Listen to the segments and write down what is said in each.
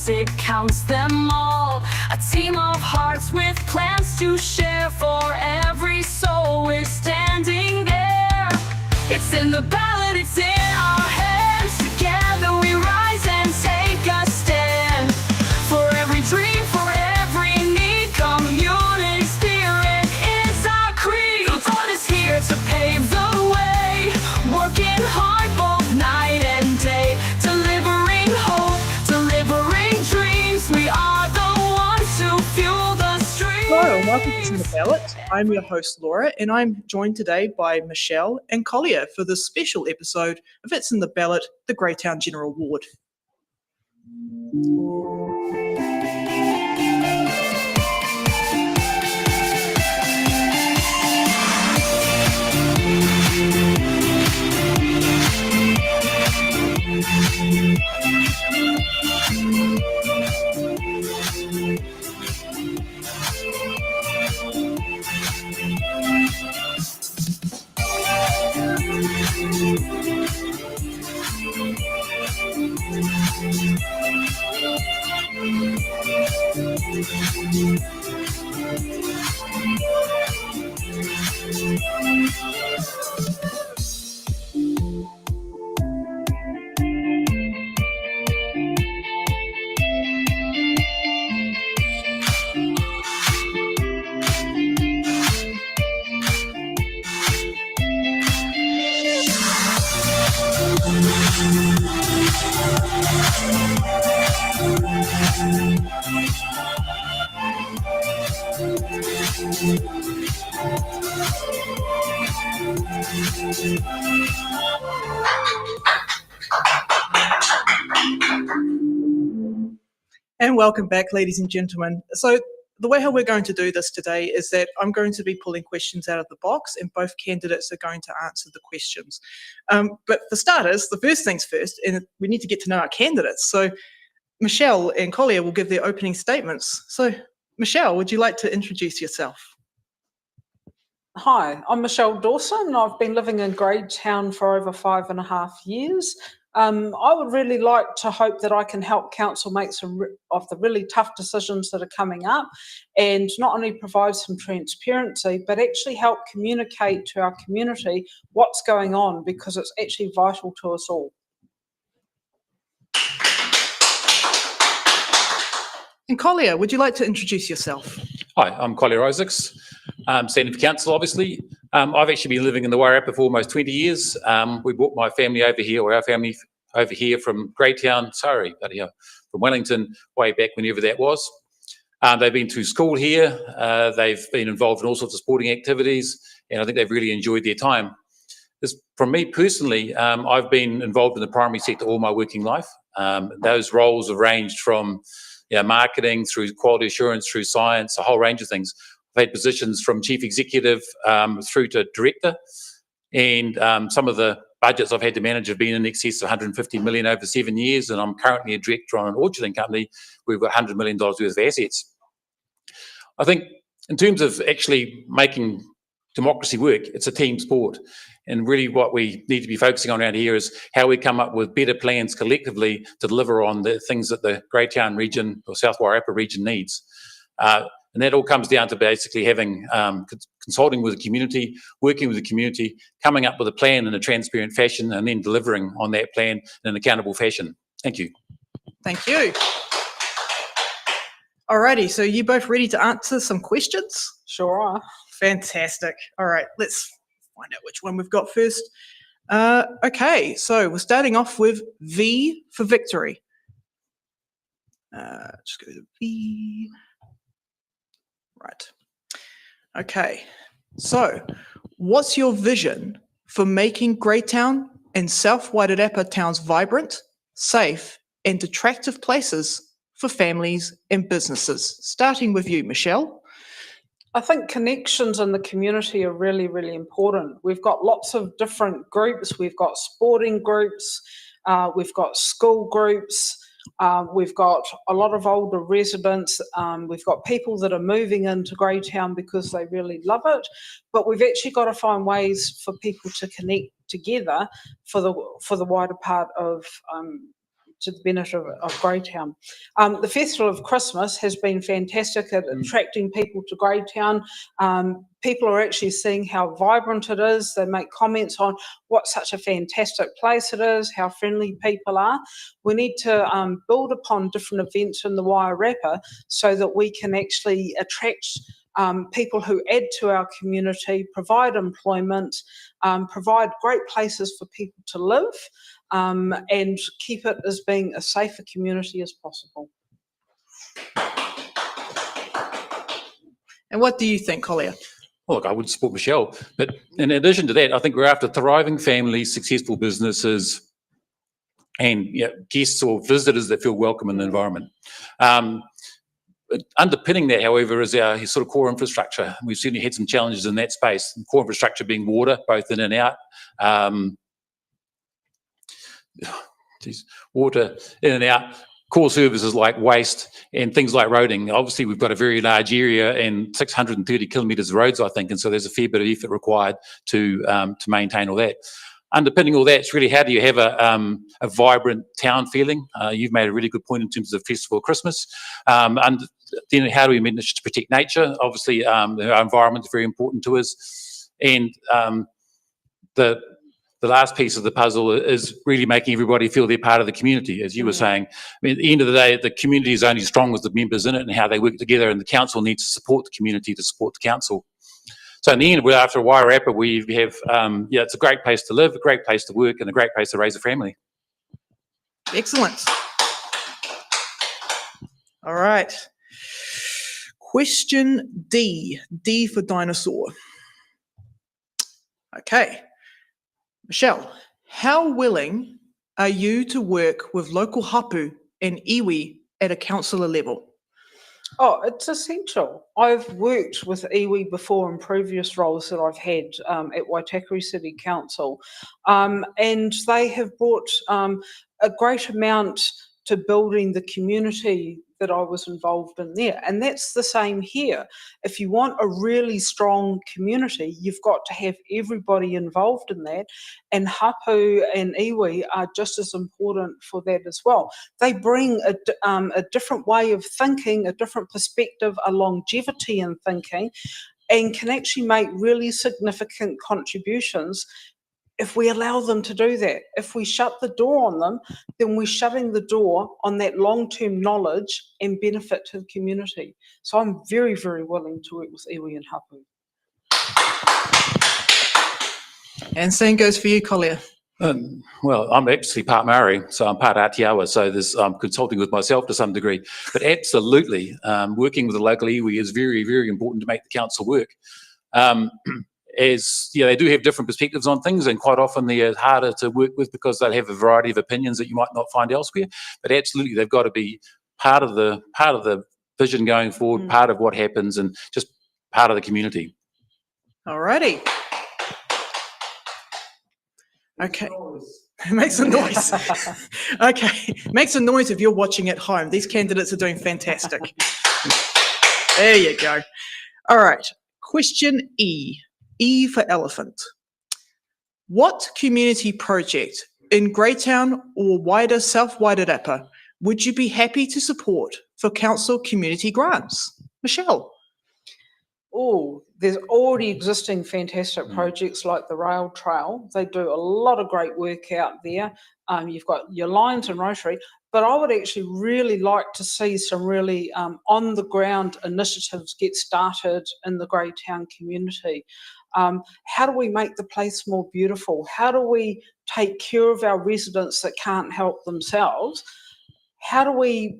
hearts, it counts them all. A team of hearts with plans to share. For every soul we're standing there. It's in the ballot, it's in our hands. Together we rise and take a stand. For every dream, for every need, community spirit is our creed. The vote is here to pave the way, working hard both night and day, delivering hope, delivering dreams. We are the ones who fuel the streets. Hello and welcome to The Ballot. I'm your host Laura, and I'm joined today by Michelle and Collier for this special episode of It's in the Ballot, the Greytown General Ward. And welcome back, ladies and gentlemen. So the way how we're going to do this today is that I'm going to be pulling questions out of the box and both candidates are going to answer the questions. But for starters, the first things first, and we need to get to know our candidates. So Michelle and Collier will give their opening statements. So Michelle, would you like to introduce yourself? Hi, I'm Michelle Dawson. I've been living in Greytown for over 5.5 years. I would really like to hope that I can help council make some of the really tough decisions that are coming up, and not only provide some transparency, but actually help communicate to our community what's going on, because it's actually vital to us all. And Collier, would you like to introduce yourself? Hi, I'm Collier Isaacs, standing for council, obviously. I've actually been living in the Wairarapa for almost 20 years. We brought my family over here, or our family over here from Greytown, from Wellington, way back whenever that was. They've been to school here. They've been involved in all sorts of sporting activities, and I think they've really enjoyed their time. From me personally, I've been involved in the primary sector all my working life. Those roles have ranged from marketing, through quality assurance, through science, a whole range of things. I've had positions from chief executive through to director, and some of the budgets I've had to manage have been in excess of 150 million over 7 years, and I'm currently a director on an orcharding company. We've got $100 million worth of assets. I think in terms of actually making democracy work, it's a team sport. And really what we need to be focusing on around here is how we come up with better plans collectively to deliver on the things that the Greytown region or South Wairarapa region needs. And that all comes down to basically having consulting with the community, working with the community, coming up with a plan in a transparent fashion, and then delivering on that plan in an accountable fashion. Thank you. Thank you. Alrighty, so you both ready to answer some questions? Sure are. Fantastic. All right, let's find out which one we've got first. Okay, so we're starting off with V for victory. Just go to V. Right. Okay, so what's your vision for making Greytown and South Wairarapa towns vibrant, safe, and attractive places for families and businesses? Starting with you, Michelle. I think connections in the community are really, really important. We've got lots of different groups. We've got sporting groups, we've got school groups, we've got a lot of older residents, we've got people that are moving into Greytown because they really love it, but we've actually got to find ways for people to connect together for the wider part of to the benefit of Greytown. The Festival of Christmas has been fantastic at attracting people to Greytown. People are actually seeing how vibrant it is. They make comments on what such a fantastic place it is, how friendly people are. We need to build upon different events in the Wairarapa so that we can actually attract people who add to our community, provide employment, provide great places for people to live, and keep it as being as safe a community as possible. And what do you think, Collier? Well, look, I would support Michelle, but in addition to that, I think we're after thriving families, successful businesses, and guests or visitors that feel welcome in the environment. But underpinning that, however, is our sort of core infrastructure. We've certainly had some challenges in that space. The core infrastructure being water, both in and out. Water in and out. Core services like waste and things like roading. Obviously, we've got a very large area and 630 kilometres of roads, I think, and so there's a fair bit of effort required to maintain all that. Underpinning all that, it's really how do you have a vibrant town feeling? You've made a really good point in terms of the Festival of Christmas. And then how do we manage to protect nature? Obviously, our environment is very important to us. And the last piece of the puzzle is really making everybody feel they're part of the community, as you were saying. I mean, at the end of the day, the community is only strong with the members in it and how they work together, and the council needs to support the community to support the council. So in the end, we're after Wairarapa. We have, it's a great place to live, a great place to work, and a great place to raise a family. Excellent. All right. Question D. D for dinosaur. Okay. Michelle, how willing are you to work with local hapu and iwi at a councillor level? Oh, it's essential. I've worked with iwi before in previous roles that I've had at Waitakere City Council, and they have brought a great amount to building the community that I was involved in there. And that's the same here. If you want a really strong community, you've got to have everybody involved in that. And hapu and iwi are just as important for that as well. They bring a different way of thinking, a different perspective, a longevity in thinking, and can actually make really significant contributions if we allow them to do that. If we shut the door on them, then we're shutting the door on that long-term knowledge and benefit to the community. So I'm very, very willing to work with iwi and hapu. And same goes for you, Collier. Well, I'm actually part Maori, so I'm part Atiawa, so I'm consulting with myself to some degree. But absolutely, working with the local iwi is very, very important to make the council work. As they do have different perspectives on things, and quite often they're harder to work with because they'll have a variety of opinions that you might not find elsewhere. But absolutely, they've got to be part of the vision going forward, part of what happens, and just part of the community. All righty. Okay. Make some noise. Okay. Make some noise if you're watching at home. These candidates are doing fantastic. There you go. All right. Question E. E for elephant. What community project in Greytown or wider South Wairarapa would you be happy to support for council community grants? Michelle. Oh, there's already existing fantastic projects like the rail trail. They do a lot of great work out there. You've got your lines and Rotary, but I would actually really like to see some really on-the-ground initiatives get started in the Greytown community. How do we make the place more beautiful? How do we take care of our residents that can't help themselves? How do we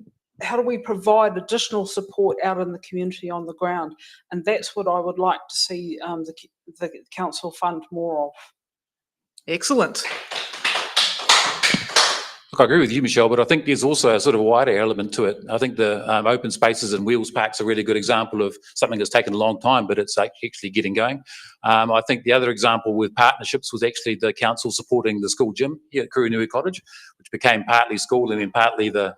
provide additional support out in the community on the ground? And that's what I would like to see the council fund more of. Excellent. Look, I agree with you, Michelle, but I think there's also a sort of wider element to it. I think the open spaces and wheels parks are a really good example of something that's taken a long time, but it's actually getting going. I think the other example with partnerships was actually the council supporting the school gym here at Kurunui Cottage, which became partly school and then partly the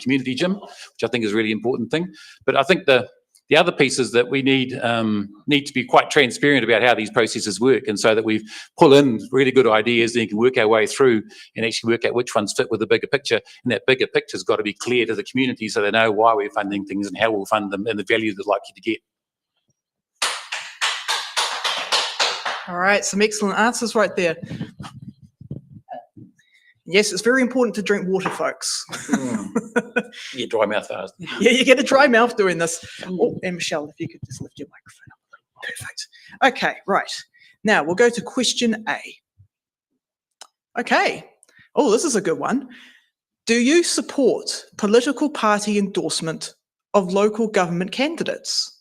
community gym, which I think is a really important thing. But I think the The other piece is that we need to be quite transparent about how these processes work, and so that we pull in really good ideas, then you can work our way through and actually work out which ones fit with the bigger picture. And that bigger picture's got to be clear to the community so they know why we're funding things and how we'll fund them and the value they're likely to get. All right, some excellent answers right there. Yes, it's very important to drink water, folks. You dry mouth fast. Yeah, you get a dry mouth doing this. Oh, and Michelle, if you could just lift your microphone up. Perfect. Okay, right. Now we'll go to question A. Okay. Oh, this is a good one. Do you support political party endorsement of local government candidates?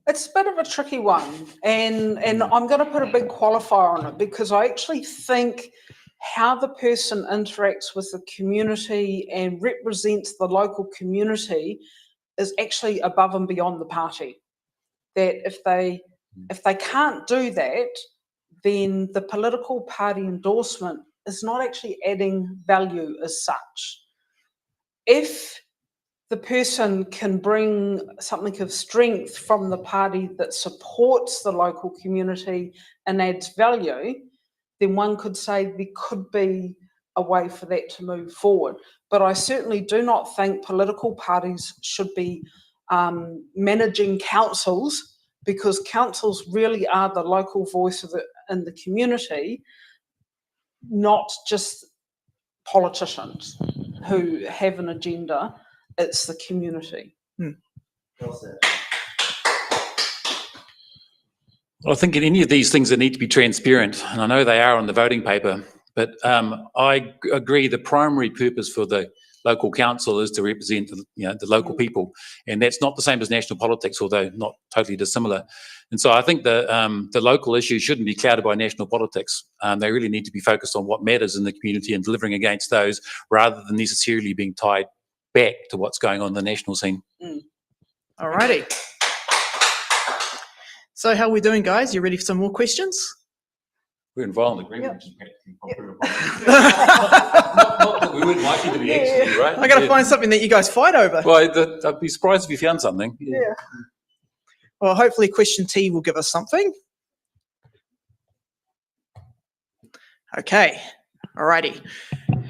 It's a bit of a tricky one, and I'm going to put a big qualifier on it, because I actually think how the person interacts with the community and represents the local community is actually above and beyond the party. That if they can't do that, then the political party endorsement is not actually adding value as such. If the person can bring something of strength from the party that supports the local community and adds value, then one could say there could be a way for that to move forward. But I certainly do not think political parties should be managing councils, because councils really are the local voice of in the community, not just politicians who have an agenda. It's the community. Well, I think in any of these things that need to be transparent, and I know they are on the voting paper, but I agree the primary purpose for the local council is to represent the local people, and that's not the same as national politics, although not totally dissimilar. And so I think the local issues shouldn't be clouded by national politics. They really need to be focused on what matters in the community and delivering against those, rather than necessarily being tied back to what's going on in the national scene. All righty. So how are we doing, guys? You ready for some more questions? We're in violent agreement. Which is practically not that we wouldn't like you to be actually, right? I got to find something that you guys fight over. Well, I'd be surprised if you found something. Yeah. Well, hopefully question T will give us something. Okay. All righty.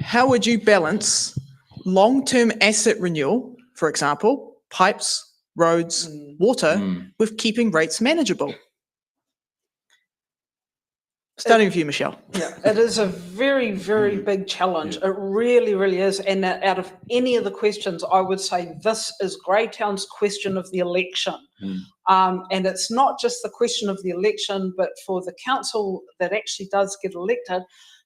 How would you balance long-term asset renewal, for example, pipes, roads, water, with keeping rates manageable? Starting with you, Michelle. Yeah, it is a very, very big challenge. It really, really is. And out of any of the questions, I would say this is Greytown's question of the election. And it's not just the question of the election, but for the council that actually does get elected,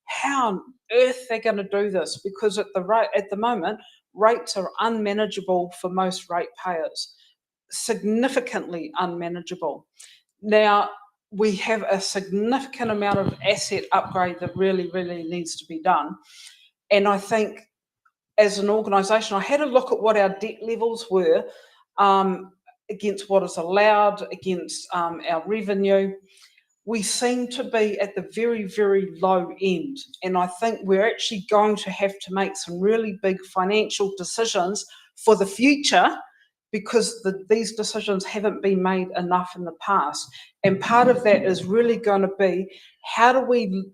how on earth they're going to do this? Because at the moment, rates are unmanageable for most ratepayers, significantly unmanageable. Now, we have a significant amount of asset upgrade that really, really needs to be done. And I think as an organisation, I had a look at what our debt levels were against what is allowed, against our revenue. We seem to be at the very, very low end. And I think we're actually going to have to make some really big financial decisions for the future, because these decisions haven't been made enough in the past. And part of that is really going to be, how do we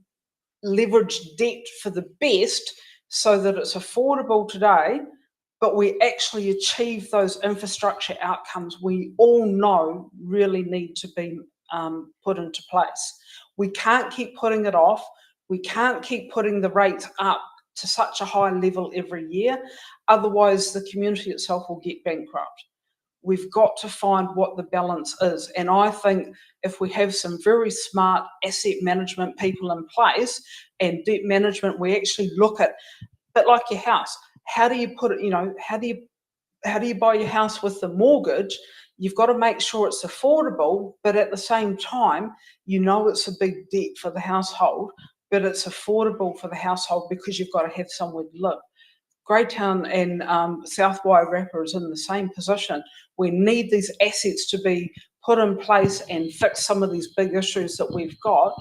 leverage debt for the best so that it's affordable today, but we actually achieve those infrastructure outcomes we all know really need to be put into place. We can't keep putting it off. We can't keep putting the rates up to such a high level every year. Otherwise, the community itself will get bankrupt. We've got to find what the balance is. And I think if we have some very smart asset management people in place and debt management, we actually look at, but like your house, how do you put it, how do you buy your house with the mortgage? You've got to make sure it's affordable, but at the same time, it's a big debt for the household, but it's affordable for the household because you've got to have somewhere to live. Greytown and South Wairarapa is in the same position. We need these assets to be put in place and fix some of these big issues that we've got,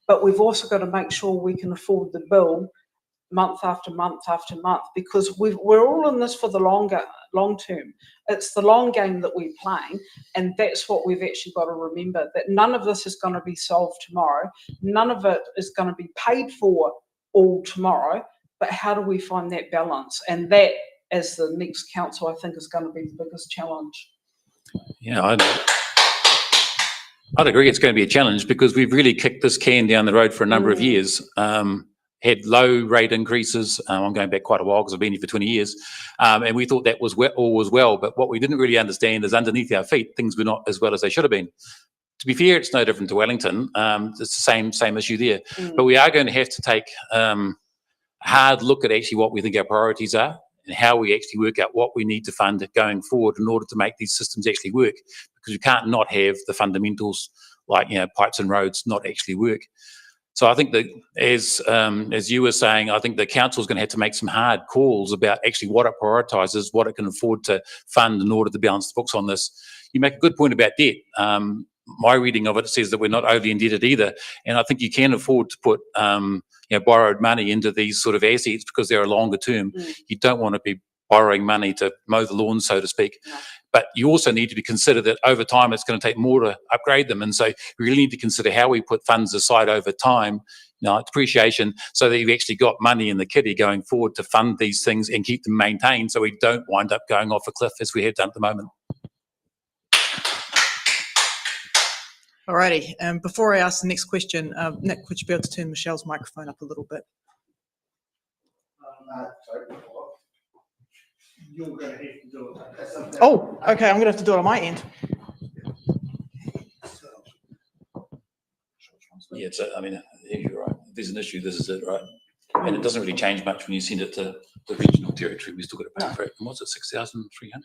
but we've also got to make sure we can afford the bill month after month after month, because we're all in this for the long long term. It's the long game that we're playing, and that's what we've actually got to remember, that none of this is going to be solved tomorrow. None of it is going to be paid for all tomorrow, but how do we find that balance? And that, as the next council, I think is going to be the biggest challenge. Yeah, I'd agree it's going to be a challenge, because we've really kicked this can down the road for a number of years. Had low rate increases. I'm going back quite a while because I've been here for 20 years. And we thought that was all was well. But what we didn't really understand is underneath our feet, things were not as well as they should have been. To be fair, it's no different to Wellington. It's the same issue there. But we are going to have to take a hard look at actually what we think our priorities are, and how we actually work out what we need to fund going forward in order to make these systems actually work, because you can't not have the fundamentals like, pipes and roads not actually work. So I think that, as you were saying, I think the council is going to have to make some hard calls about actually what it prioritises, what it can afford to fund in order to balance the books on this. You make a good point about debt. My reading of it says that we're not overly indebted either, and I think you can afford to put borrowed money into these sort of assets because they're a longer term. You don't want to be borrowing money to mow the lawn, so to speak. No. But you also need to consider that over time it's going to take more to upgrade them, and so we really need to consider how we put funds aside over time, depreciation, so that you've actually got money in the kitty going forward to fund these things and keep them maintained, so we don't wind up going off a cliff as we have done at the moment. Alrighty, before I ask the next question, Nick, would you be able to turn Michelle's microphone up a little bit? You're going to have to do it. Oh, okay, I'm going to have to do it on my end. Yeah, you're right. If there's an issue, this is it, right? And it doesn't really change much when you send it to the regional territory. We still got to pay for it. And what's it, 6,300?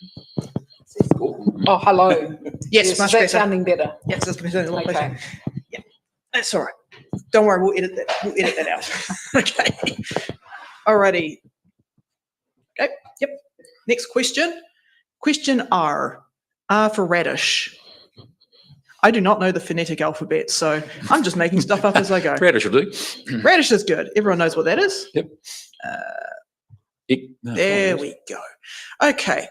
Cool. Oh, hello. Yes, much that's better. sounding better. Yes, that's going to sound a lot Okay. better. Yeah, that's all right. Don't worry, we'll edit that. We'll edit that out. Okay. Alrighty. Okay. Yep. Next question. Question R. R for radish. I do not know the phonetic alphabet, so I'm just making stuff up as I go. Radish will do. Radish is good. Everyone knows what that is. Yep. There we go. Okay.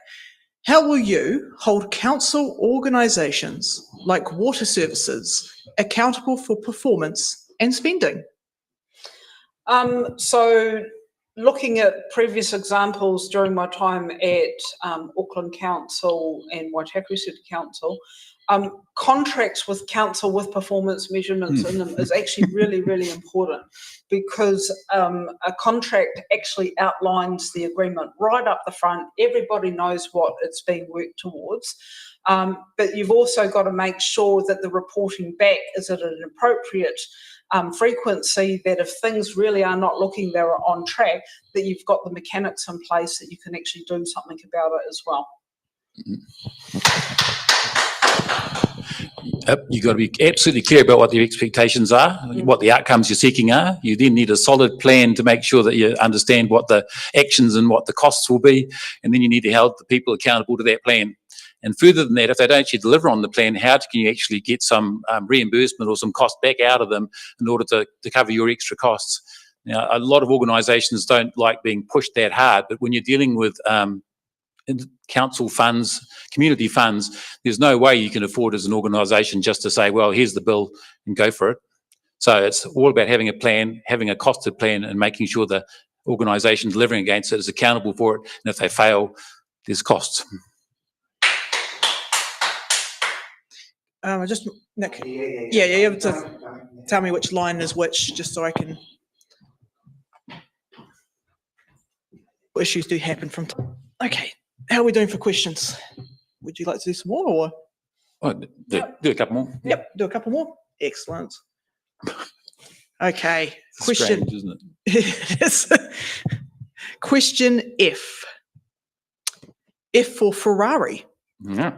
How will you hold council organisations like water services accountable for performance and spending? So looking at previous examples during my time at Auckland Council and Wairarapa City Council, contracts with council with performance measurements in them is actually really, really important, because a contract actually outlines the agreement right up the front. Everybody knows what it's being worked towards. But you've also got to make sure that the reporting back is at an appropriate frequency, that if things really are not looking they're on track, that you've got the mechanics in place that you can actually do something about it as well. Yep, you've got to be absolutely clear about what the expectations are, what the outcomes you're seeking are. You then need a solid plan to make sure that you understand what the actions and what the costs will be, and then you need to hold the people accountable to that plan. And further than that, if they don't actually deliver on the plan, how can you actually get some reimbursement or some cost back out of them in order to cover your extra costs? Now, a lot of organisations don't like being pushed that hard, but when you're dealing with council funds, community funds, there's no way you can afford as an organisation just to say, well, here's the bill and go for it. So it's all about having a plan, having a costed plan, and making sure the organisation delivering against it is accountable for it. And if they fail, there's costs. Nick, you have to tell me which line is which, just so I can. What issues do happen from time? Okay. How are we doing for questions? Would you like to do some more, or? Oh, do a couple more. Yep, do a couple more. Excellent. Okay. It's Question. strange, isn't it? Question F. F for Ferrari. Yeah.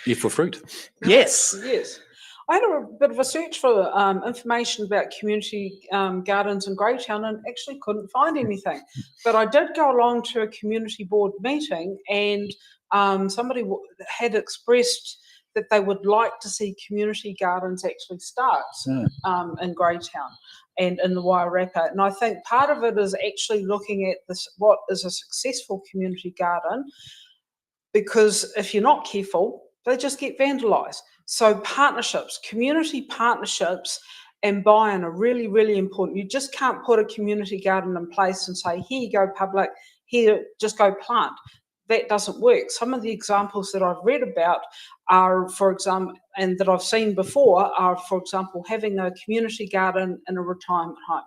F for fruit. Yes. Yes. I had a bit of a search for information about community gardens in Greytown and actually couldn't find anything. But I did go along to a community board meeting, and somebody had expressed that they would like to see community gardens actually start in Greytown. and in the Wairarapa. And I think part of it is actually looking at this, what is a successful community garden, because if you're not careful, they just get vandalised. So partnerships, community partnerships and buy-in are really, really important. You just can't put a community garden in place and say, here you go public, here, just go plant. That doesn't work. Some of the examples that I've read about are, for example, and that I've seen before are, for example, having a community garden in a retirement home,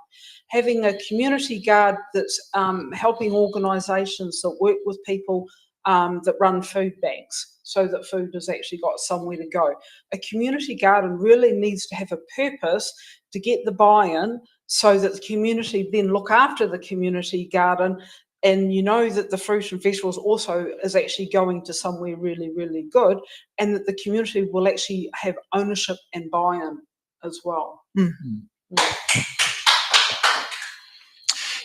having a community guard that's helping organisations that work with people that run food banks, so that food has actually got somewhere to go. A community garden really needs to have a purpose to get the buy-in, so that the community then look after the community garden, and you know that the fruit and vegetables also is actually going to somewhere really, really good, and that the community will actually have ownership and buy-in as well.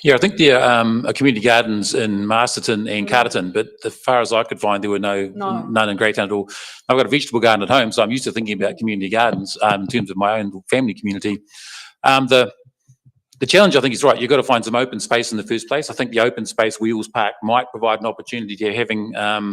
Yeah, I think there are community gardens in Masterton and Carterton, but as far as I could find, there were none in Greytown at all. I've got a vegetable garden at home, so I'm used to thinking about community gardens in terms of my own family community. The challenge, I think, is right. You've got to find some open space in the first place. I think the open space Wheels Park might provide an opportunity to having a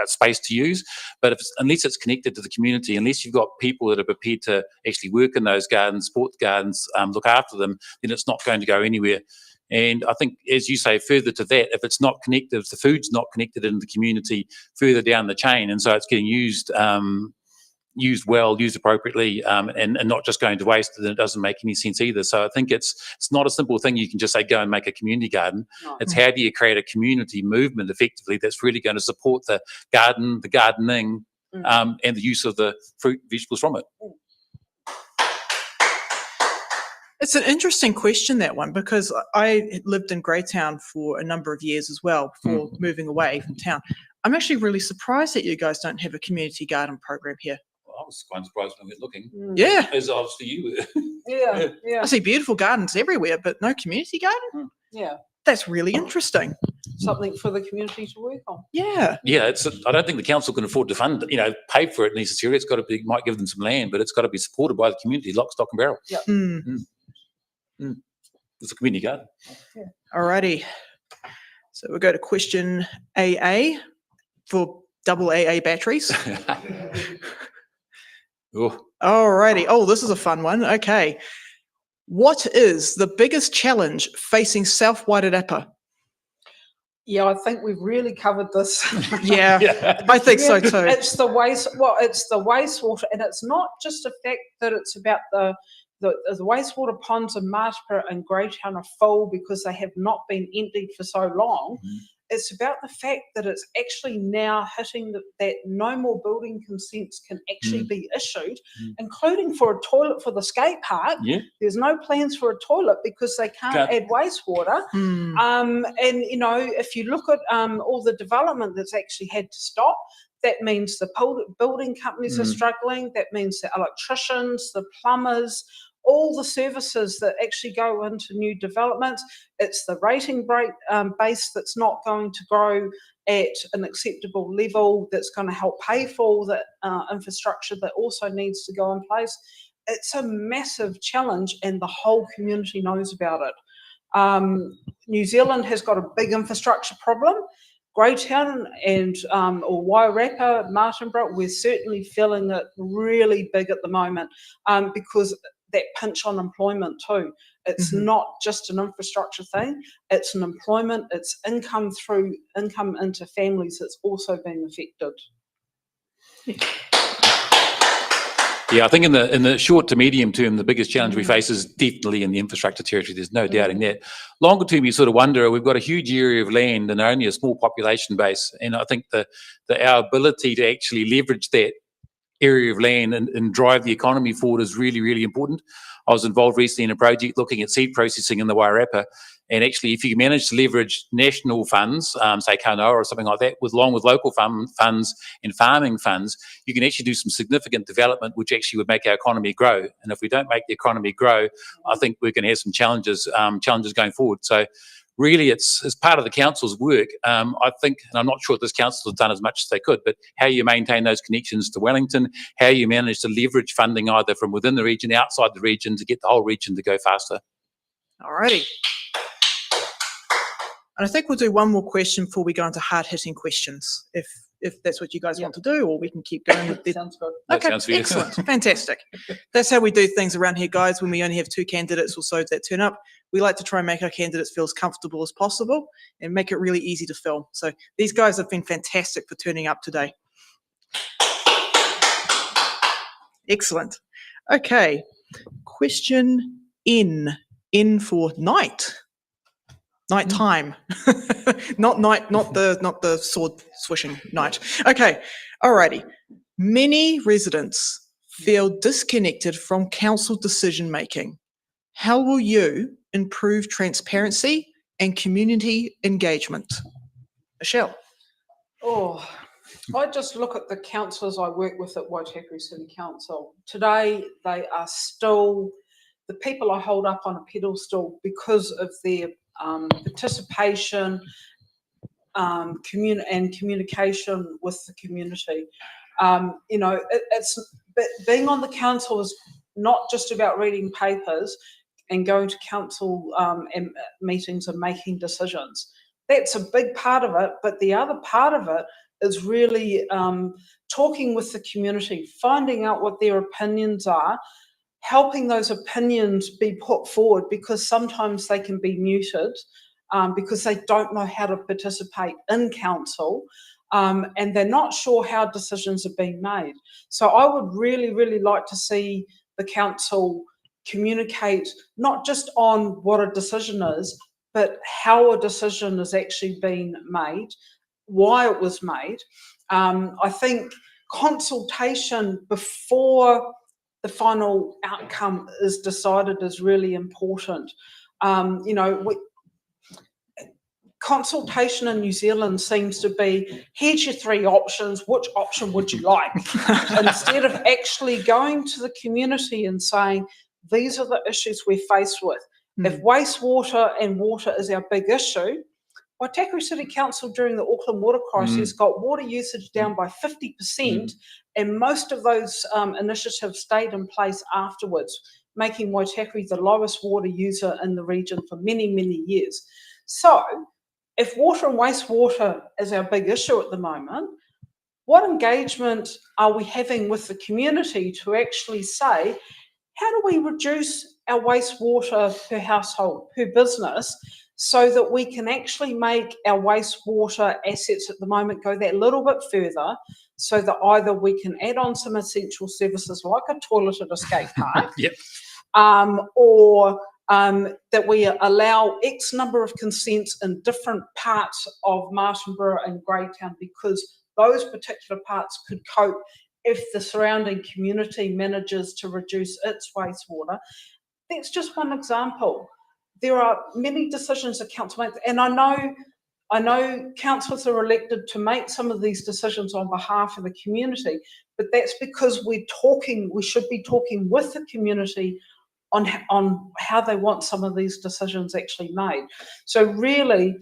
space to use, but unless it's connected to the community, unless you've got people that are prepared to actually work in those gardens, support the gardens, look after them, then it's not going to go anywhere. And I think, as you say, further to that, if it's not connected, if the food's not connected in the community further down the chain, and so it's getting used well, used appropriately, and not just going to waste, then it doesn't make any sense either. So I think it's not a simple thing you can just say, go and make a community garden. No. It's how do you create a community movement effectively that's really going to support the garden, the gardening, and the use of the fruit, vegetables from it. It's an interesting question, that one, because I lived in Greytown for a number of years as well before moving away from town. I'm actually really surprised that you guys don't have a community garden program here. Well, I was quite surprised when I went looking. Yeah. As obviously you were. Yeah. I see beautiful gardens everywhere, but no community garden? Yeah. That's really interesting. Something for the community to work on. Yeah. Yeah, I don't think the council can afford to fund, pay for it necessarily. It's got to be, might give them some land, but it's got to be supported by the community, lock, stock and barrel. Yeah. It's a community garden. Yeah. Alrighty. So we'll go to question AA for double AA batteries. Alrighty. Oh, this is a fun one. Okay. What is the biggest challenge facing South Wairarapa? Yeah, I think we've really covered this. Yeah, I think so too. It's the wastewater, and it's not just the fact that it's about the wastewater ponds in Martha and Greytown are full because they have not been emptied for so long. It's about the fact that it's actually now hitting that no more building consents can actually be issued, including for a toilet for the skate park. There's no plans for a toilet because they can't add wastewater. And if you look at all the development that's actually had to stop, that means the building companies are struggling. That means the electricians, the plumbers, all the services that actually go into new developments. It's the rating base that's not going to grow at an acceptable level, that's going to help pay for all the infrastructure that also needs to go in place. It's a massive challenge, and the whole community knows about it. New Zealand has got a big infrastructure problem. Greytown and or Wairarapa, Martinborough, we're certainly feeling it really big at the moment because that pinch on employment too. It's not just an infrastructure thing, it's an employment, it's income into families that's also being affected. Yeah, I think in the short to medium term, the biggest challenge we face is definitely in the infrastructure territory. There's no doubting that. Longer term, you sort of wonder, we've got a huge area of land and only a small population base. And I think our ability to actually leverage that area of land and drive the economy forward is really, really important. I was involved recently in a project looking at seed processing in the Wairarapa, and actually if you manage to leverage national funds, say Kanoa or something like that, along with local funds and farming funds, you can actually do some significant development which actually would make our economy grow. And if we don't make the economy grow, I think we're going to have some challenges going forward. So really, it's part of the council's work. I think, and I'm not sure this council has done as much as they could, but how you maintain those connections to Wellington, how you manage to leverage funding either from within the region, outside the region, to get the whole region to go faster. Alrighty. And I think we'll do one more question before we go into hard-hitting questions, if that's what you guys want to do, or we can keep going with the... Sounds good. That Okay, sounds fair. excellent, fantastic. That's how we do things around here, guys. When we only have 2 candidates or so that turn up, we like to try and make our candidates feel as comfortable as possible and make it really easy to film. So these guys have been fantastic for turning up today. Excellent. Okay, question in for night. Nighttime, not night, not the sword swishing night. Okay, alrighty. Many residents feel disconnected from council decision making. How will you improve transparency and community engagement? Michelle. Oh, I just look at the councillors I work with at Waitakere City Council. Today, they are still the people I hold up on a pedestal because of their participation and communication with the community. You know, being on the council is not just about reading papers and going to council meetings and making decisions. That's a big part of it, but the other part of it is really talking with the community, finding out what their opinions are, helping those opinions be put forward, because sometimes they can be muted because they don't know how to participate in council and they're not sure how decisions are being made. So I would really, really like to see the council communicate not just on what a decision is, but how a decision is actually being made, why it was made. I think consultation before the final outcome is decided is really important. You know, consultation in New Zealand seems to be, here's your 3 options, which option would you like? Instead of actually going to the community and saying, these are the issues we're faced with. If wastewater and water is our big issue, Waitakere City Council during the Auckland water crisis got water usage down by 50%, and most of those initiatives stayed in place afterwards, making Waitakere the lowest water user in the region for many, many years. So if water and wastewater is our big issue at the moment, what engagement are we having with the community to actually say, how do we reduce our wastewater per household, per business, so that we can actually make our wastewater assets at the moment go that little bit further, so that either we can add on some essential services like a toilet at a skate park, Yep. or that we allow X number of consents in different parts of Martinborough and Greytown, because those particular parts could cope if the surrounding community manages to reduce its wastewater. That's just one example. There are many decisions that council makes, and I know councillors are elected to make some of these decisions on behalf of the community, but that's because we should be talking with the community on how they want some of these decisions actually made. So really,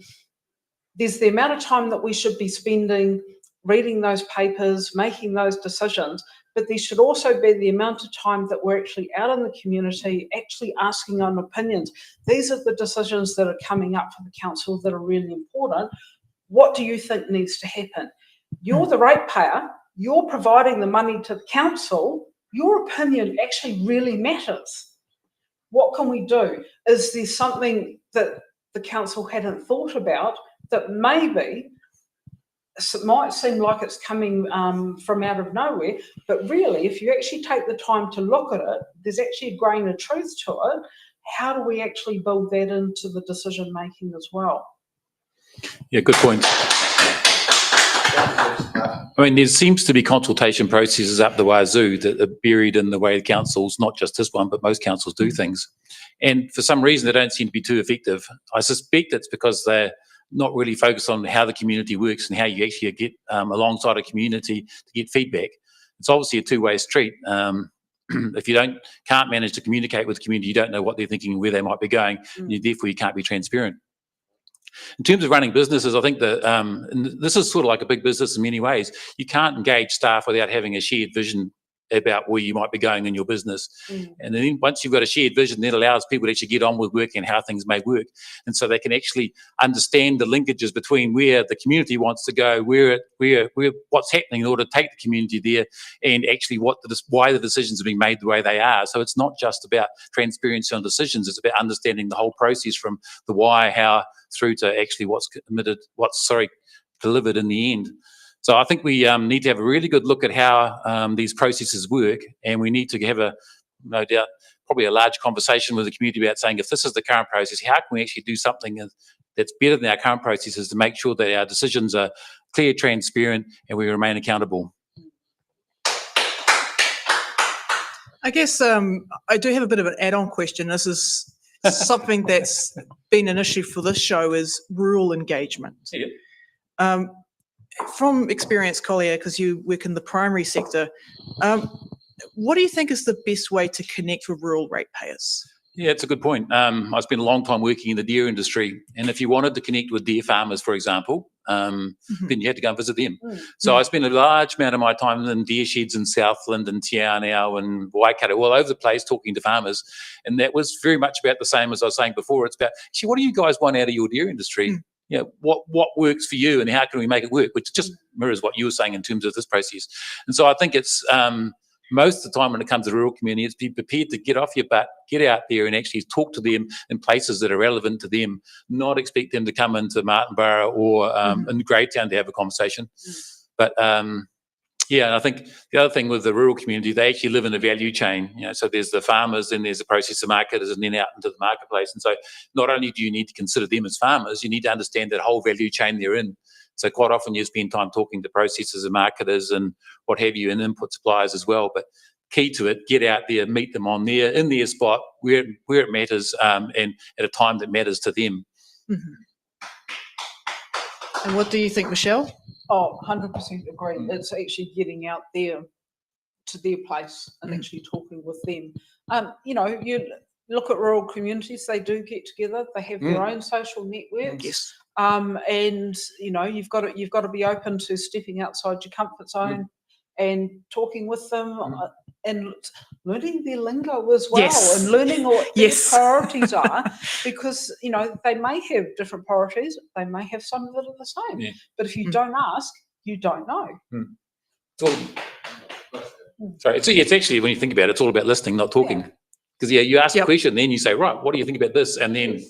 there's the amount of time that we should be spending reading those papers, making those decisions, but there should also be the amount of time that we're actually out in the community, actually asking on opinions. These are the decisions that are coming up for the council that are really important. What do you think needs to happen? You're the ratepayer, you're providing the money to the council, your opinion actually really matters. What can we do? Is there something that the council hadn't thought about that maybe it might seem like it's coming from out of nowhere, but really, if you actually take the time to look at it, there's actually a grain of truth to it. How do we actually build that into the decision making as well? Yeah, good point. I mean, there seems to be consultation processes up the wazoo that are buried in the way the councils, not just this one, but most councils do things. And for some reason, they don't seem to be too effective. I suspect it's because they're not really focused on how the community works and how you actually get alongside a community to get feedback. It's obviously a two-way street. If you can't manage to communicate with the community, you don't know what they're thinking and where they might be going, and therefore you can't be transparent. In terms of running businesses, I think that and this is sort of like a big business in many ways. You can't engage staff without having a shared vision about where you might be going in your business. And then once you've got a shared vision, that allows people to actually get on with work and how things may work. And so they can actually understand the linkages between where the community wants to go, where what's happening in order to take the community there, and actually why the decisions are being made the way they are. So it's not just about transparency on decisions, it's about understanding the whole process from the why, how, through to actually what's delivered in the end. So I think we need to have a really good look at how these processes work, and we need to have no doubt, probably a large conversation with the community about saying, if this is the current process, how can we actually do something that's better than our current processes to make sure that our decisions are clear, transparent, and we remain accountable. I guess I do have a bit of an add-on question. This is something that's been an issue for this show, is rural engagement. Yeah. From experience, Collier, because you work in the primary sector, what do you think is the best way to connect with rural ratepayers? Yeah, it's a good point. I spent a long time working in the deer industry, and if you wanted to connect with deer farmers, for example, then you had to go and visit them. So I spent a large amount of my time in deer sheds in Southland and Te Anau and Waikato, all over the place, talking to farmers. And that was very much about the same as I was saying before. It's about, actually, what do you guys want out of your deer industry? You know, what works for you, and how can we make it work? Which just mirrors what you were saying in terms of this process. And so I think it's most of the time when it comes to the rural community, it's be prepared to get off your butt, get out there and actually talk to them in places that are relevant to them, not expect them to come into Martinborough or in Greytown to have a conversation. But yeah, and I think the other thing with the rural community, they actually live in a value chain. You know, so there's the farmers, then there's the processor marketers, and then out into the marketplace. And so not only do you need to consider them as farmers, you need to understand that whole value chain they're in. So quite often you spend time talking to processors and marketers and what have you, and input suppliers as well. But key to it, get out there, meet them in their spot where it matters, and at a time that matters to them. And what do you think, Michelle? Oh, 100% agree. It's actually getting out there to their place and actually talking with them. You know, you look at rural communities, they do get together, they have their own social networks. Yes. And you know, you've got to be open to stepping outside your comfort zone and talking with them and learning their lingo as well, and learning what their priorities are, because you know they may have different priorities, they may have some that are the same, but if you don't ask, you don't know. Sorry, it's actually, when you think about it, it's all about listening, not talking. Because you ask a question, then you say, right, what do you think about this? And then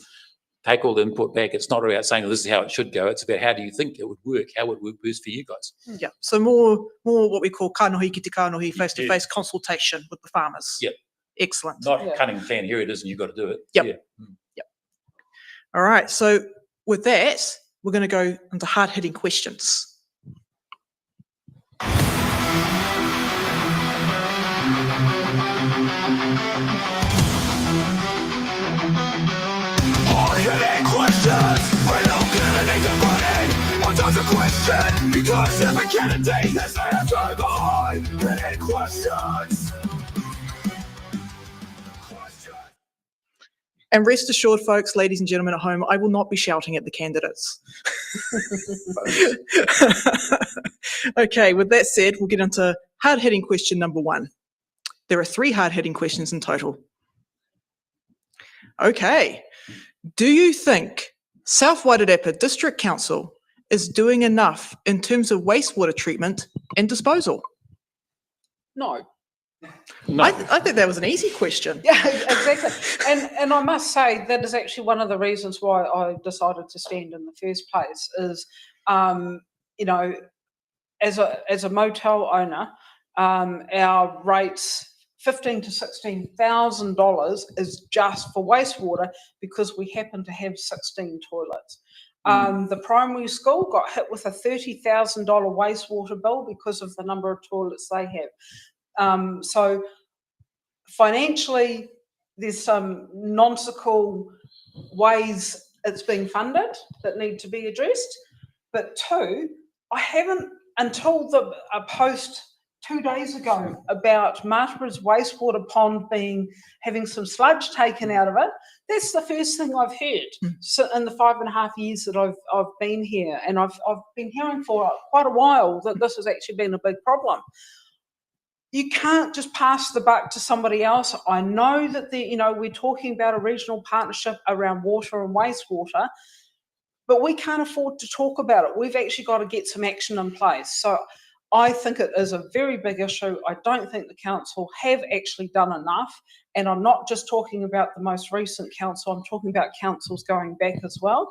take all the input back. It's not about saying, oh, this is how it should go. It's about how do you think it would work? How would it work best for you guys? Yeah. So more what we call kanohi ki te kanohi, face-to-face consultation with the farmers. Yep. Excellent. Not cutting the plan, here it is, and you've got to do it. Yep. All right. So with that, we're going to go into hard-hitting questions. A question, because every candidate has an answer behind any questions. And rest assured, folks, ladies and gentlemen at home, I will not be shouting at the candidates. Okay, with that said, we'll get into hard-hitting question number 1. There are 3 hard-hitting questions in total. Okay. Do you think South Wairarapa District Council is doing enough in terms of wastewater treatment and disposal? No. I think that was an easy question. Yeah, exactly. And I must say that is actually one of the reasons why I decided to stand in the first place is, you know, as a motel owner, our rates, $15,000 to $16,000 is just for wastewater because we happen to have 16 toilets. The primary school got hit with a $30,000 wastewater bill because of the number of toilets they have. So financially, there's some nonsensical ways it's being funded that need to be addressed. But 2, I haven't, until a post 2 days ago about Martinborough's wastewater pond having some sludge taken out of it. That's the first thing I've heard so in the 5.5 years that I've been here, and I've been hearing for quite a while that this has actually been a big problem. you can't just pass the buck to somebody else. I know that we're talking about a regional partnership around water and wastewater, but we can't afford to talk about it. We've actually got to get some action in place. So I think it is a very big issue. I don't think the council have actually done enough. And I'm not just talking about the most recent council, I'm talking about councils going back as well.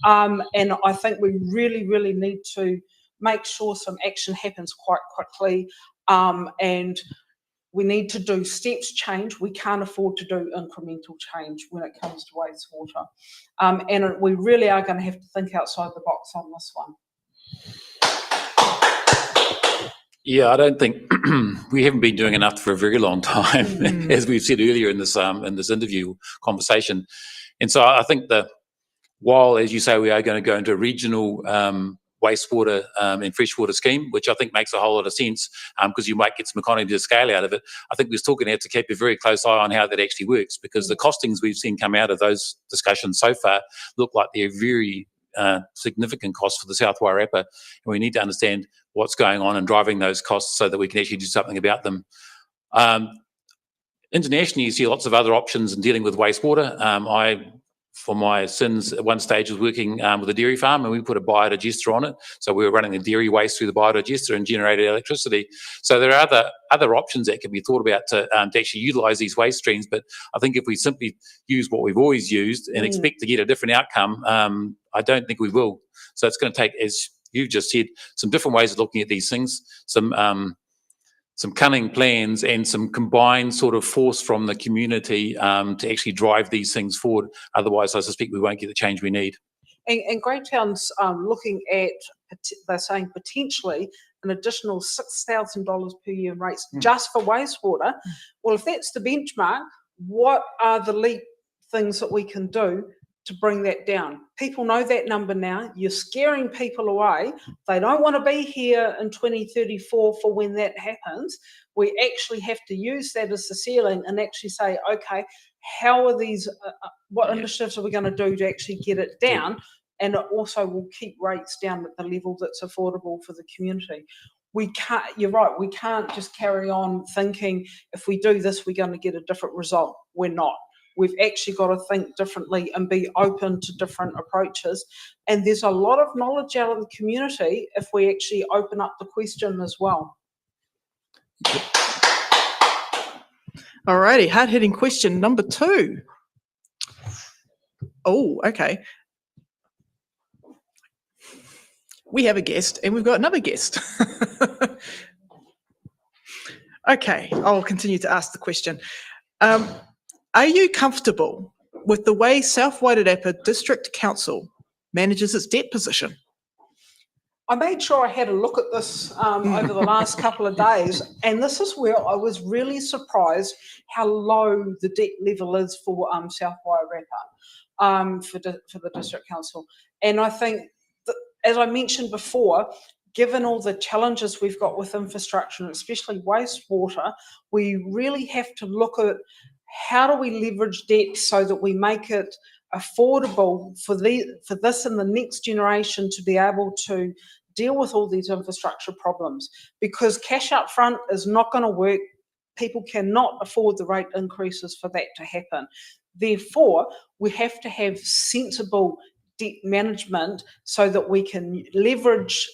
And I think we really, really need to make sure some action happens quite quickly. And we need to do steps change. We can't afford to do incremental change when it comes to wastewater. And we really are going to have to think outside the box on this one. Yeah, I don't think we haven't been doing enough for a very long time, as we've said earlier in this interview conversation. And so I think that while, as you say, we are going to go into a regional wastewater and freshwater scheme, which I think makes a whole lot of sense because you might get some economy of scale out of it. I think we're still going to have to keep a very close eye on how that actually works, because the costings we've seen come out of those discussions so far look like they're very significant costs for the South Wairarapa, and we need to understand what's going on and driving those costs so that we can actually do something about them. Internationally, you see lots of other options in dealing with wastewater. I, for my sins, at one stage was working with a dairy farm, and we put a biodigester on it. So we were running the dairy waste through the biodigester and generated electricity. So there are other options that can be thought about to actually utilise these waste streams. But I think if we simply use what we've always used and expect to get a different outcome, I don't think we will. So it's going to take, as you've just said, some different ways of looking at these things, some cunning plans and some combined sort of force from the community to actually drive these things forward. Otherwise, I suspect we won't get the change we need. And Greytown's looking at, they're saying potentially an additional $6,000 per year in rates just for wastewater. Well, if that's the benchmark, what are the leap things that we can do to bring that down? People know that number now. You're scaring people away. They don't want to be here in 2034 for when that happens. We actually have to use that as the ceiling and actually say, okay, how are these, what initiatives are we going to do to actually get it down? And it also will keep rates down at the level that's affordable for the community. We can't, you're right, we can't just carry on thinking if we do this, we're going to get a different result. We're not. We've actually got to think differently and be open to different approaches. And there's a lot of knowledge out of the community if we actually open up the question as well. Alrighty, hard-hitting question number 2. Oh, okay. We have a guest and we've got another guest. Okay, I'll continue to ask the question. Are you comfortable with the way South Wairarapa District Council manages its debt position? I made sure I had a look at this over the last couple of days, and this is where I was really surprised how low the debt level is for South Wairarapa for the District Council. And I think, that, as I mentioned before, given all the challenges we've got with infrastructure, and especially wastewater, we really have to look at how do we leverage debt so that we make it affordable for this and the next generation to be able to deal with all these infrastructure problems, because cash up front is not going to work. People cannot afford the rate increases for that to happen. Therefore, we have to have sensible debt management so that we can leverage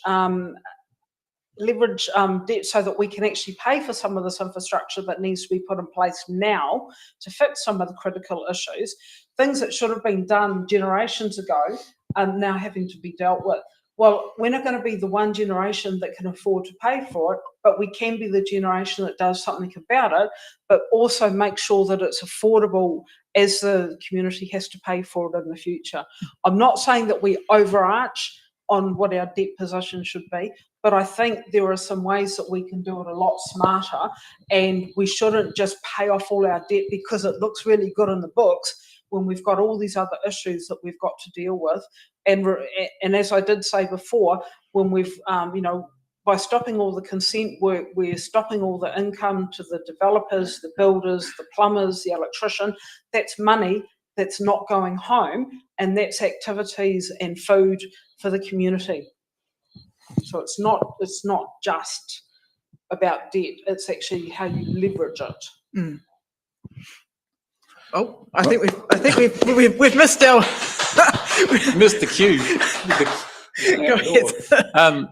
debt so that we can actually pay for some of this infrastructure that needs to be put in place now to fix some of the critical issues. Things that should have been done generations ago are now having to be dealt with. Well, we're not going to be the one generation that can afford to pay for it, but we can be the generation that does something about it, but also make sure that it's affordable as the community has to pay for it in the future. I'm not saying that we overarch on what our debt position should be, but I think there are some ways that we can do it a lot smarter, and we shouldn't just pay off all our debt because it looks really good in the books when we've got all these other issues that we've got to deal with. And as I did say before, when we've, by stopping all the consent work, we're stopping all the income to the developers, the builders, the plumbers, the electrician. That's money that's not going home, and that's activities and food for the community. So it's not just about debt. It's actually how you leverage it. Mm. Oh, I think we've missed our Missed the cue. Go ahead.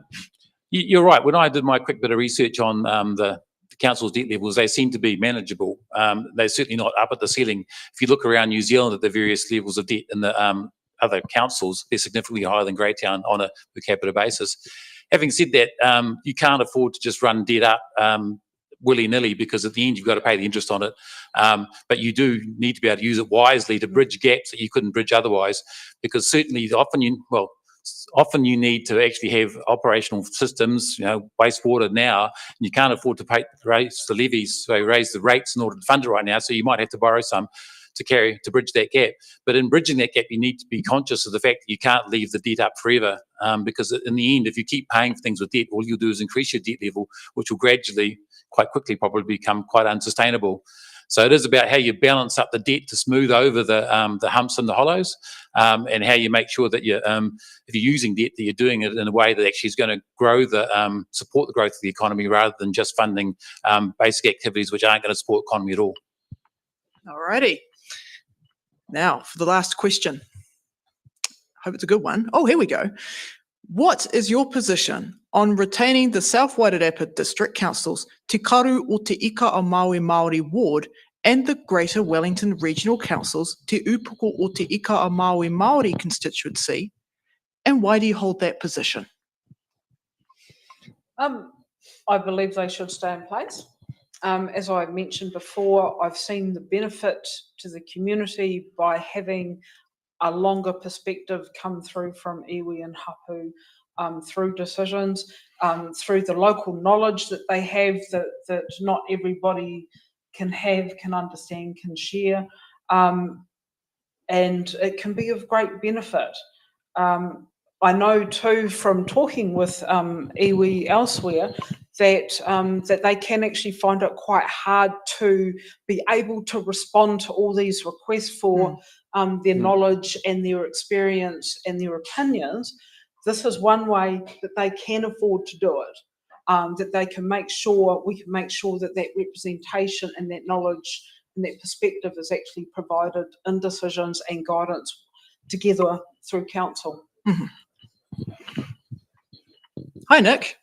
You're right. When I did my quick bit of research on the council's debt levels, they seem to be manageable. They're certainly not up at the ceiling. If you look around New Zealand at the various levels of debt in the other councils, they're significantly higher than Greytown on a per capita basis. Having said that, you can't afford to just run debt up willy-nilly, because at the end you've got to pay the interest on it. But you do need to be able to use it wisely to bridge gaps that you couldn't bridge otherwise, because certainly often you need to actually have operational systems, wastewater now, and you can't afford to raise the levies, so raise the rates in order to fund it right now, so you might have to borrow some to bridge that gap. But in bridging that gap, you need to be conscious of the fact that you can't leave the debt up forever, because in the end, if you keep paying for things with debt, all you'll do is increase your debt level, which will gradually, quite quickly, probably become quite unsustainable. So it is about how you balance up the debt to smooth over the humps and the hollows, and how you make sure that if you're using debt, that you're doing it in a way that actually is going to support the growth of the economy, rather than just funding basic activities which aren't going to support the economy at all. Alrighty. Now for the last question. Hope it's a good one. Oh, here we go. What is your position on retaining the South Wairarapa District Councils, Te Karu o Te Ika o Maui Māori Ward, and the Greater Wellington Regional Councils, Te Upuko o Te Ika o Maui Māori constituency, and why do you hold that position? I believe they should stay in place. As I mentioned before, I've seen the benefit to the community by having a longer perspective come through from iwi and hapu, through decisions, through the local knowledge that they have that not everybody can understand, can share, and it can be of great benefit. I know too from talking with iwi elsewhere that they can actually find it quite hard to be able to respond to all these requests for their knowledge and their experience and their opinions. This is one way that they can afford to do it, that we can make sure that representation and that knowledge and that perspective is actually provided in decisions and guidance together through council. Mm-hmm. Hi, Nick.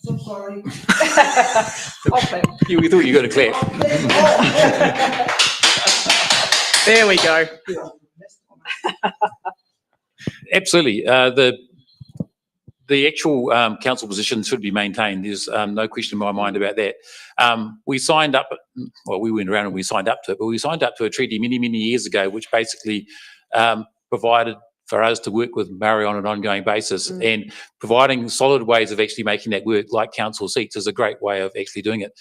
So sorry. We thought you were going to clap. There we go. Absolutely. The actual council position should be maintained. There's no question in my mind about that. We signed up, well, we went around and we signed up to it, but we signed up to a treaty many, many years ago, which basically provided for us to work with Maori on an ongoing basis, and providing solid ways of actually making that work, like council seats, is a great way of actually doing it.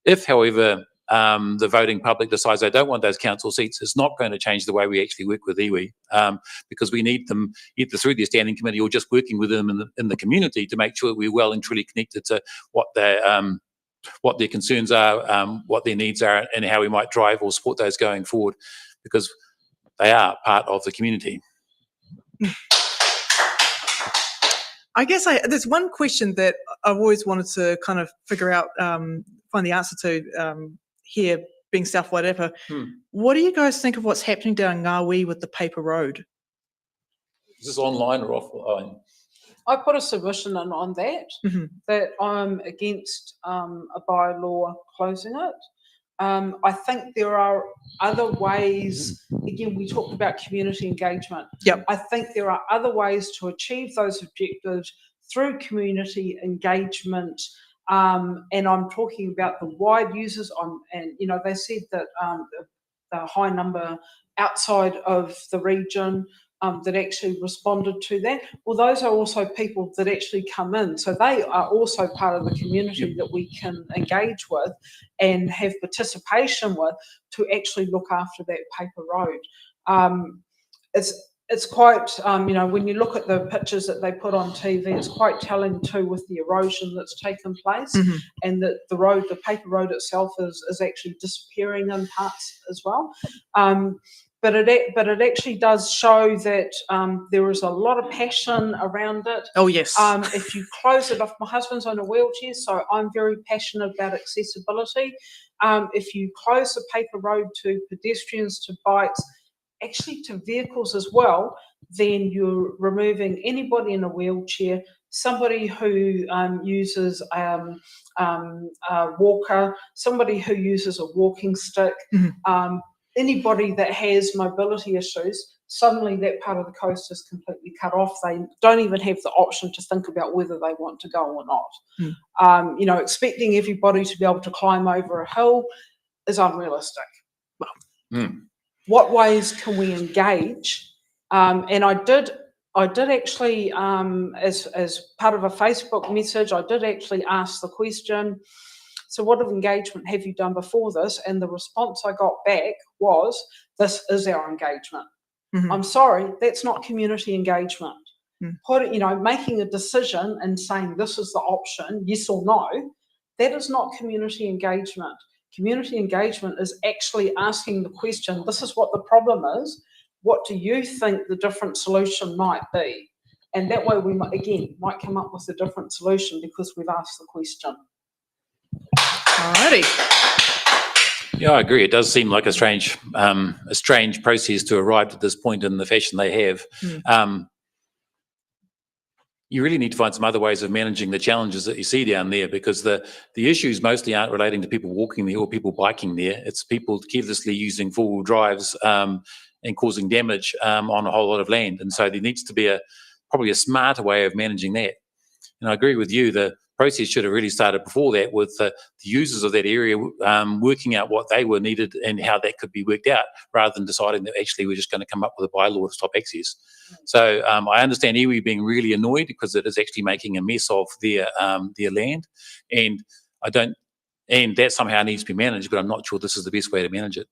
If, however, the voting public decides they don't want those council seats, it's not going to change the way we actually work with iwi, because we need them either through their standing committee or just working with them in the community to make sure that we're well and truly connected to what their concerns are, what their needs are, and how we might drive or support those going forward, because they are part of the community. I guess there's one question that I've always wanted to kind of figure out, find the answer to here, being South Wairarapa. What do you guys think of what's happening down Ngāwi with the paper road? Is this online or offline? I put a submission in on that, that I'm against a bylaw closing it. I think there are other ways. Again, we talked about community engagement. Yep. I think there are other ways to achieve those objectives through community engagement. And I'm talking about the wide users and they said that the high number outside of the region that actually responded to that. Well, those are also people that actually come in. So they are also part of the community that we can engage with and have participation with to actually look after that paper road. It's quite, when you look at the pictures that they put on TV, it's quite telling too with the erosion that's taken place, and that the paper road itself is actually disappearing in parts as well. but it actually does show that there is a lot of passion around it. Oh, yes. If you close it off, my husband's on a wheelchair, so I'm very passionate about accessibility. If you close the paper road to pedestrians, to bikes, actually to vehicles as well, then you're removing anybody in a wheelchair, somebody who uses a walker, somebody who uses a walking stick, anybody that has mobility issues. Suddenly that part of the coast is completely cut off. They don't even have the option to think about whether they want to go or not. You know, expecting everybody to be able to climb over a hill is unrealistic. What ways can we engage? And I did actually, as part of a Facebook message, I did actually ask the question, so what of engagement have you done before this? And the response I got back was, this is our engagement. I'm sorry, that's not community engagement. Making a decision and saying this is the option, yes or no, that is not community engagement. Community engagement is actually asking the question, this is what the problem is, what do you think the different solution might be? And that way we might come up with a different solution because we've asked the question. Alrighty. Yeah, I agree. It does seem like a strange process to arrive at this point in the fashion they have. You really need to find some other ways of managing the challenges that you see down there, because the issues mostly aren't relating to people walking there or people biking there. It's people carelessly using four-wheel drives and causing damage on a whole lot of land. And so there needs to be probably a smarter way of managing that. And I agree with you, the process should have really started before that, with the users of that area working out what they were needed and how that could be worked out, rather than deciding that actually we're just going to come up with a bylaw to stop access. So I understand iwi being really annoyed because it is actually making a mess of their land, and that somehow needs to be managed, but I'm not sure this is the best way to manage it.